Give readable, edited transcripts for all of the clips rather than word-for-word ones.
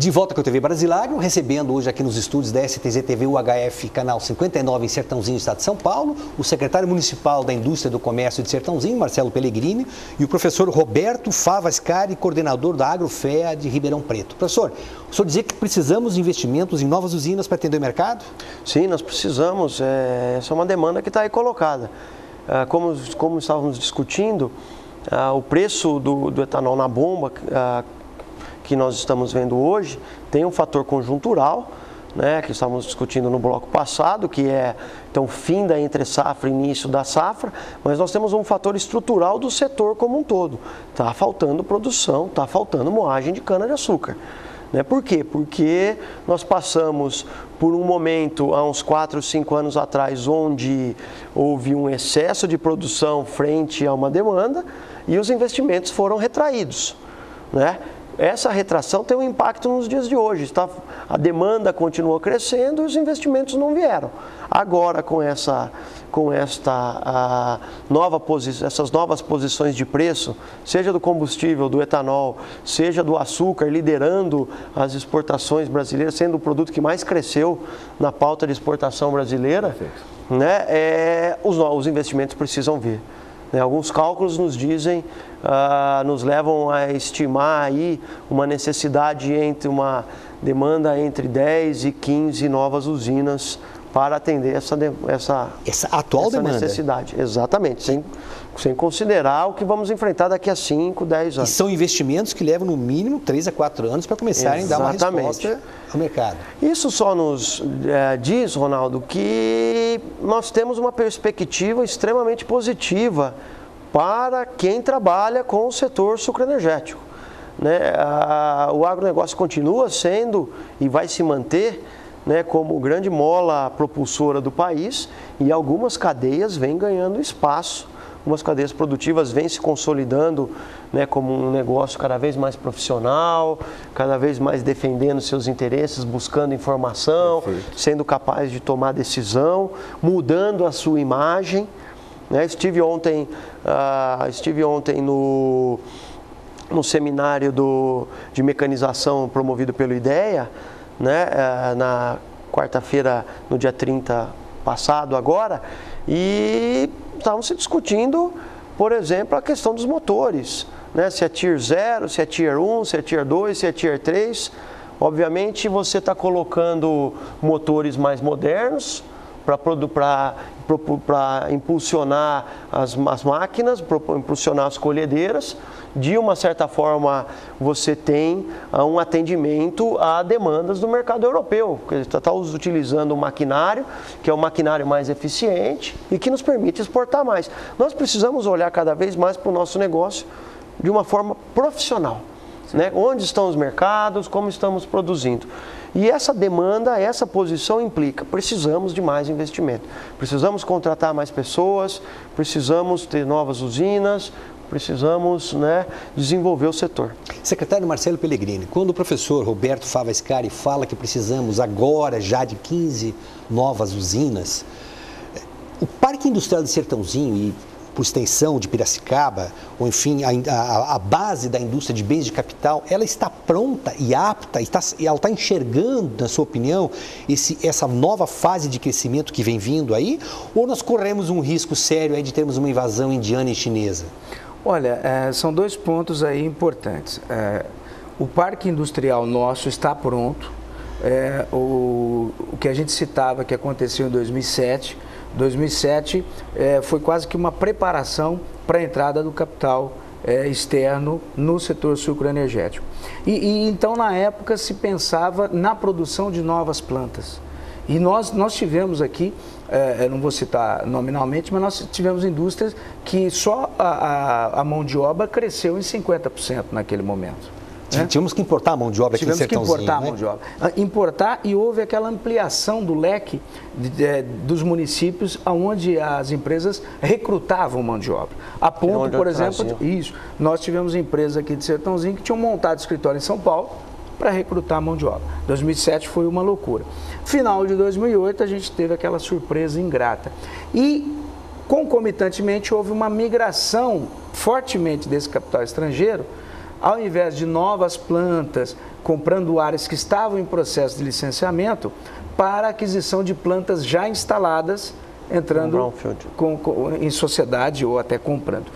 De volta com a TV Brasilário, recebendo hoje aqui nos estúdios da STZ TV UHF, canal 59 em Sertãozinho, estado de São Paulo, o secretário municipal da Indústria do Comércio de Sertãozinho, Marcelo Pellegrini, e o professor Roberto Fava Ascari, coordenador da Agrofea de Ribeirão Preto. Professor, o senhor dizia que precisamos de investimentos em novas usinas para atender o mercado? Sim, nós precisamos. Essa é uma demanda que está aí colocada. Como estávamos discutindo, o preço do etanol na bomba que nós estamos vendo hoje tem um fator conjuntural, né, que estávamos discutindo no bloco passado, que é então fim da entre-safra e início da safra, mas nós temos um fator estrutural do setor como um todo. Está faltando produção, está faltando moagem de cana-de-açúcar. Por quê? Porque nós passamos por um momento, há uns 4, 5 anos atrás, onde houve um excesso de produção frente a uma demanda e os investimentos foram retraídos, né? Essa retração tem um impacto nos dias de hoje. A demanda continuou crescendo e os investimentos não vieram. Agora, com essas novas posições de preço, seja do combustível, do etanol, seja do açúcar, liderando as exportações brasileiras, sendo o produto que mais cresceu na pauta de exportação brasileira, né, os investimentos precisam vir. Alguns cálculos nos dizem, nos levam a estimar aí uma necessidade uma demanda entre 10 e 15 novas usinas para atender essa atual demanda. Necessidade. Exatamente, sem considerar o que vamos enfrentar daqui a 5, 10 anos. E são investimentos que levam no mínimo 3 a 4 anos para começarem a dar uma resposta ao mercado. Isso só nos diz, Ronaldo, que nós temos uma perspectiva extremamente positiva para quem trabalha com o setor sucroenergético, né? O agronegócio continua sendo e vai se manter, né, como grande mola propulsora do país, e algumas cadeias vêm ganhando espaço, algumas cadeias produtivas vêm se consolidando, né, como um negócio cada vez mais profissional, cada vez mais defendendo seus interesses, buscando informação, sendo capaz de tomar decisão, mudando a sua imagem, né? Estive ontem no seminário de mecanização promovido pelo IDEA, né, na quarta-feira, no dia 30 passado agora, e estavam se discutindo, por exemplo, a questão dos motores, né, se é Tier 0, se é Tier 1, se é Tier 2, se é Tier 3. Obviamente você está colocando motores mais modernos para impulsionar as máquinas, impulsionar as colhedeiras. De uma certa forma, você tem um atendimento a demandas do mercado europeu, porque você está utilizando um maquinário, que é um maquinário mais eficiente e que nos permite exportar mais. Nós precisamos olhar cada vez mais para o nosso negócio de uma forma profissional, né? Onde estão os mercados, como estamos produzindo. E essa demanda, essa posição implica, precisamos de mais investimento, precisamos contratar mais pessoas, precisamos ter novas usinas, precisamos, né, desenvolver o setor. Secretário Marcelo Pellegrini, quando o professor Roberto Fava Ascari fala que precisamos agora já de 15 novas usinas, o Parque Industrial de Sertãozinho e por extensão de Piracicaba, ou enfim, a base da indústria de bens de capital, ela está pronta e apta, ela está enxergando, na sua opinião, essa nova fase de crescimento que vem vindo aí? Ou nós corremos um risco sério aí de termos uma invasão indiana e chinesa? Olha, são 2 pontos aí importantes. O parque industrial nosso está pronto. O que a gente citava que aconteceu em 2007 foi quase que uma preparação para a entrada do capital externo no setor sucroenergético. E então, na época, se pensava na produção de novas plantas. E nós tivemos aqui, eu não vou citar nominalmente, mas nós tivemos indústrias que só a mão de obra cresceu em 50% naquele momento. Tínhamos que importar a mão de obra aqui no Sertãozinho. Tivemos que importar a mão de obra. Importar, e houve aquela ampliação do leque dos municípios onde as empresas recrutavam mão de obra. A ponto, por exemplo, nós tivemos empresas aqui de Sertãozinho que tinham montado escritório em São Paulo para recrutar mão de obra. 2007 foi uma loucura. Final de 2008 a gente teve aquela surpresa ingrata. E, concomitantemente, houve uma migração fortemente desse capital estrangeiro ao invés de novas plantas, comprando áreas que estavam em processo de licenciamento, para a aquisição de plantas já instaladas, entrando em sociedade ou até comprando.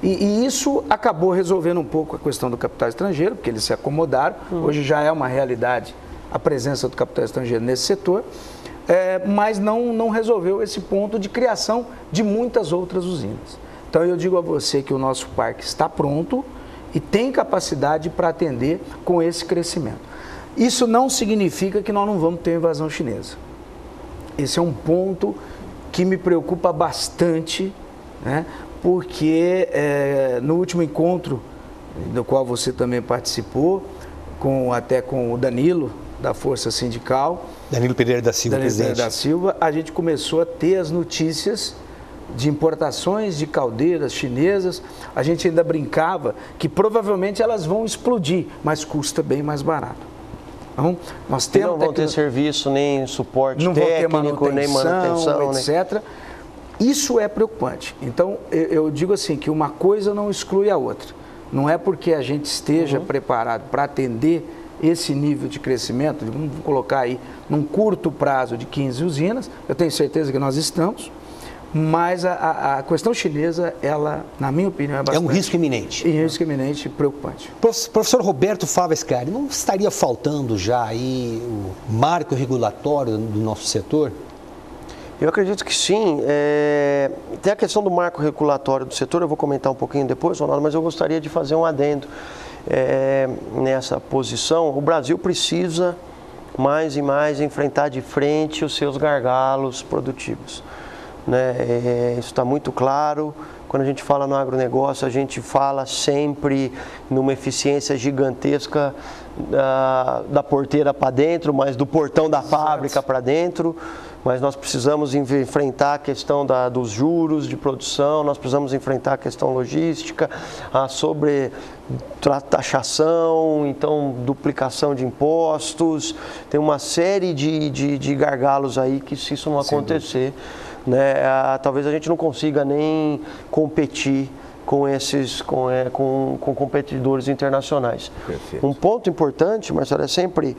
E isso acabou resolvendo um pouco a questão do capital estrangeiro, porque eles se acomodaram. Hoje já é uma realidade a presença do capital estrangeiro nesse setor, mas não resolveu esse ponto de criação de muitas outras usinas. Então eu digo a você que o nosso parque está pronto e tem capacidade para atender com esse crescimento. Isso não significa que nós não vamos ter invasão chinesa. Esse é um ponto que me preocupa bastante, né? Porque no último encontro, do qual você também participou, até com o Danilo, da Força Sindical. Danilo Pereira da Silva, Danilo Pereira da Silva, a gente começou a ter as notícias de importações de caldeiras chinesas. A gente ainda brincava que provavelmente elas vão explodir, mas custa bem mais barato. Então, nós temos não vão ter serviço, nem suporte técnico, nem manutenção, etc. Isso é preocupante. Então, eu digo assim, que uma coisa não exclui a outra. Não é porque a gente esteja preparado para atender esse nível de crescimento, vamos colocar aí num curto prazo de 15 usinas, eu tenho certeza que nós estamos, mas a questão chinesa, ela, na minha opinião, é bastante... É um risco iminente. É um risco iminente preocupante. Professor Roberto Fava Ascari, não estaria faltando já aí o marco regulatório do nosso setor? Eu acredito que sim. Tem a questão do marco regulatório do setor, eu vou comentar um pouquinho depois, Ronaldo, mas eu gostaria de fazer um adendo nessa posição. O Brasil precisa mais e mais enfrentar de frente os seus gargalos produtivos, né? Isso está muito claro. Quando a gente fala no agronegócio, a gente fala sempre numa eficiência gigantesca da porteira para dentro, mas do portão da fábrica para dentro. Mas nós precisamos enfrentar a questão dos juros de produção, nós precisamos enfrentar a questão logística, a sobretaxação, então duplicação de impostos. Tem uma série de gargalos aí que, se isso não acontecer, né, talvez a gente não consiga nem competir com competidores internacionais. Perfeito. Um ponto importante, Marcelo, é sempre...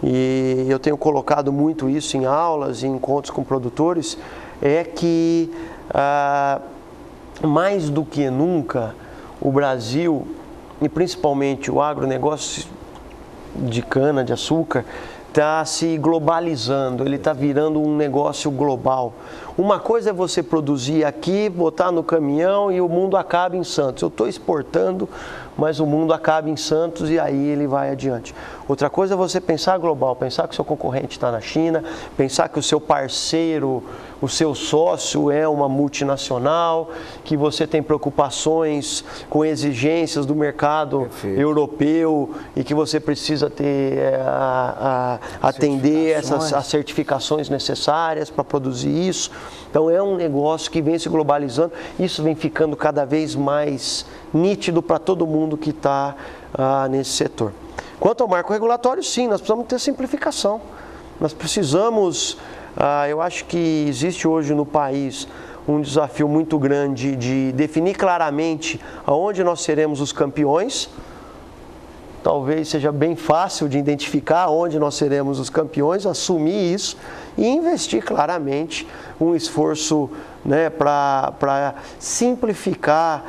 E eu tenho colocado muito isso em aulas e em encontros com produtores, é que mais do que nunca o Brasil, e principalmente o agronegócio de cana, de açúcar, está se globalizando, ele está virando um negócio global. Uma coisa é você produzir aqui, botar no caminhão e o mundo acaba em Santos. Eu estou exportando, mas o mundo acaba em Santos e aí ele vai adiante. Outra coisa é você pensar global, pensar que o seu concorrente está na China, pensar que o seu parceiro, o seu sócio é uma multinacional, que você tem preocupações com exigências do mercado europeu e que você precisa ter atender as certificações necessárias para produzir isso. Então é um negócio que vem se globalizando, isso vem ficando cada vez mais nítido para todo mundo que está nesse setor. Quanto ao marco regulatório, sim, nós precisamos ter simplificação. Nós precisamos, eu acho que existe hoje no país um desafio muito grande de definir claramente aonde nós seremos os campeões. Talvez seja bem fácil de identificar onde nós seremos os campeões, assumir isso e investir claramente um esforço, né, para simplificar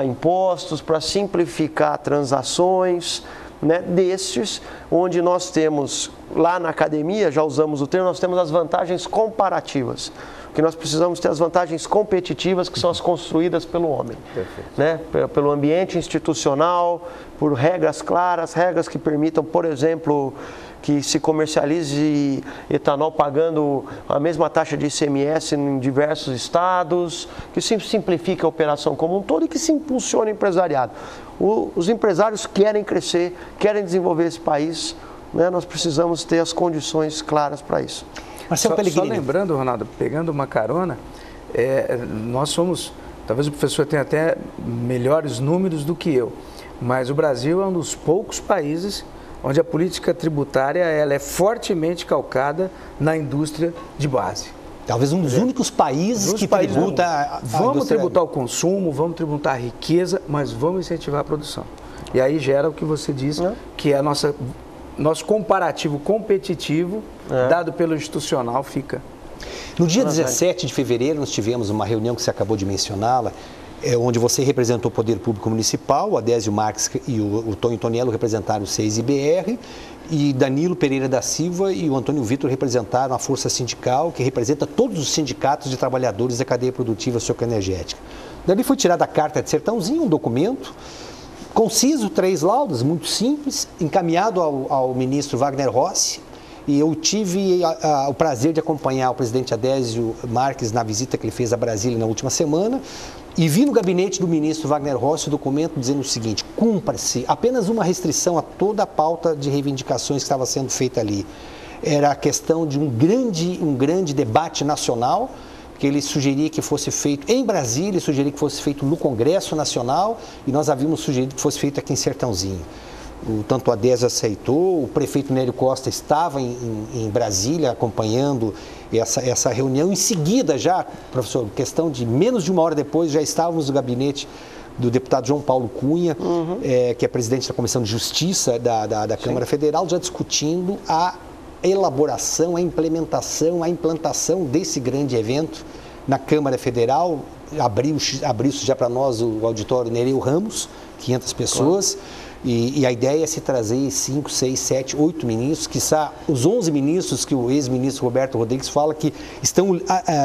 impostos, para simplificar transações, né, destes, onde nós temos, lá na academia, já usamos o termo, nós temos as vantagens comparativas. Que nós precisamos ter as vantagens competitivas que são as construídas pelo homem, né? Pelo ambiente institucional, por regras claras, regras que permitam, por exemplo, que se comercialize etanol pagando a mesma taxa de ICMS em diversos estados, que se simplifique a operação como um todo e que se impulsione o empresariado. Os empresários querem crescer, querem desenvolver esse país, né? Nós precisamos ter as condições claras para isso. Só lembrando, Ronaldo, pegando uma carona, nós somos, talvez o professor tenha até melhores números do que eu, mas o Brasil é um dos poucos países onde a política tributária ela é fortemente calcada na indústria de base. Talvez um dos únicos países que tributa Vamos tributar o consumo, vamos tributar a riqueza, mas vamos incentivar a produção. E aí gera o que você disse, que é nosso comparativo competitivo, dado pelo institucional, fica... No dia 17 de fevereiro, nós tivemos uma reunião que você acabou de mencioná-la, onde você representou o Poder Público Municipal, o Adésio Marques e o Tonho Toniello representaram o CEIS-IBR, e Danilo Pereira da Silva e o Antônio Vitor representaram a Força Sindical, que representa todos os sindicatos de trabalhadores da cadeia produtiva sucroenergética. Dali foi tirada a carta de Sertãozinho, um documento conciso, 3 laudas, muito simples, encaminhado ao ministro Wagner Rossi, e eu tive o prazer de acompanhar o presidente Adésio Marques na visita que ele fez a Brasília na última semana, e vi no gabinete do ministro Wagner Rossi o documento dizendo o seguinte: cumpra-se apenas uma restrição a toda a pauta de reivindicações que estava sendo feita ali. Era a questão de um grande debate nacional, que ele sugeria que fosse feito em Brasília, sugeria que fosse feito no Congresso Nacional, e nós havíamos sugerido que fosse feito aqui em Sertãozinho. Tanto o Adésio aceitou, o prefeito Nélio Costa estava em Brasília acompanhando essa reunião. Em seguida já, professor, questão de menos de uma hora depois, já estávamos no gabinete do deputado João Paulo Cunha, que é presidente da Comissão de Justiça da Câmara Federal, já discutindo a elaboração, a implementação, a implantação desse grande evento na Câmara Federal. Abriu-se já para nós o auditório Nereu Ramos, 500 pessoas. E a ideia é se trazer 5, 6, 7, 8 ministros, quiçá os 11 ministros que o ex-ministro Roberto Rodrigues fala que estão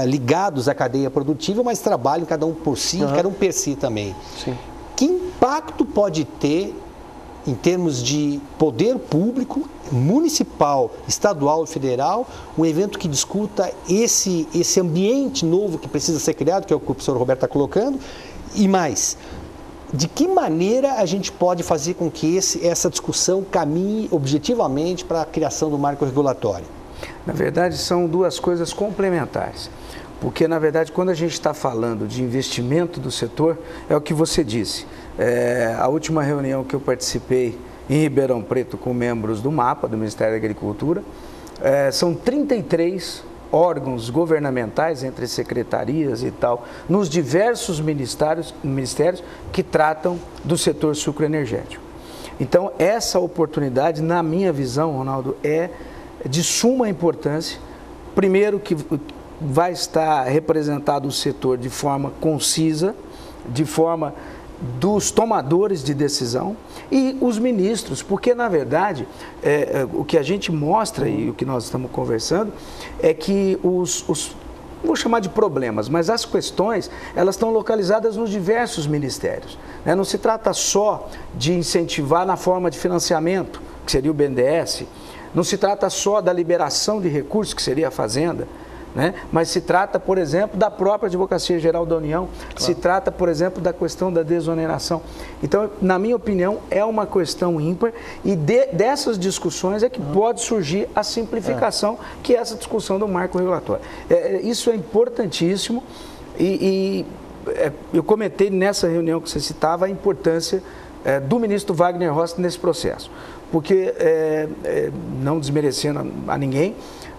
ligados à cadeia produtiva, mas trabalham cada um por si, cada um per si também. Sim. Que impacto pode ter, em termos de poder público, municipal, estadual e federal, um evento que discuta esse ambiente novo que precisa ser criado, que é o que o professor Roberto está colocando, e mais... De que maneira a gente pode fazer com que essa discussão caminhe objetivamente para a criação do marco regulatório? Na verdade, são duas coisas complementares. Porque, na verdade, quando a gente está falando de investimento do setor, é o que você disse. A última reunião que eu participei em Ribeirão Preto com membros do MAPA, do Ministério da Agricultura, são 33 órgãos governamentais, entre secretarias e tal, nos diversos ministérios que tratam do setor sucroenergético. Então, essa oportunidade, na minha visão, Ronaldo, é de suma importância. Primeiro, que vai estar representado o setor de forma concisa, de forma dos tomadores de decisão e os ministros, porque na verdade o que a gente mostra e o que nós estamos conversando é que vou chamar de problemas, mas as questões elas estão localizadas nos diversos ministérios, né? Não se trata só de incentivar na forma de financiamento, que seria o BNDES, não se trata só da liberação de recursos, que seria a Fazenda, né? Mas se trata, por exemplo, da própria Advocacia Geral da União, se trata, por exemplo, da questão da desoneração. Então, na minha opinião, é uma questão ímpar e dessas discussões é que pode surgir a simplificação, que é essa discussão do marco regulatório. Isso é importantíssimo e eu comentei nessa reunião que você citava a importância do ministro Wagner Rossi nesse processo, porque, não desmerecendo a ninguém,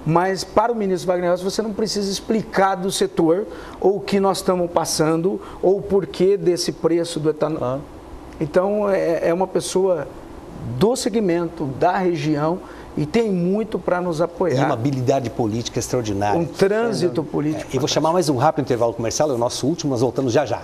mas para o ministro Wagner Rossi você não precisa explicar do setor ou o que nós estamos passando ou o porquê desse preço do etanol. Então é uma pessoa do segmento, da região e tem muito para nos apoiar. E uma habilidade política extraordinária. Um trânsito político. Eu vou chamar mais um rápido intervalo comercial, é o nosso último, nós voltamos já já.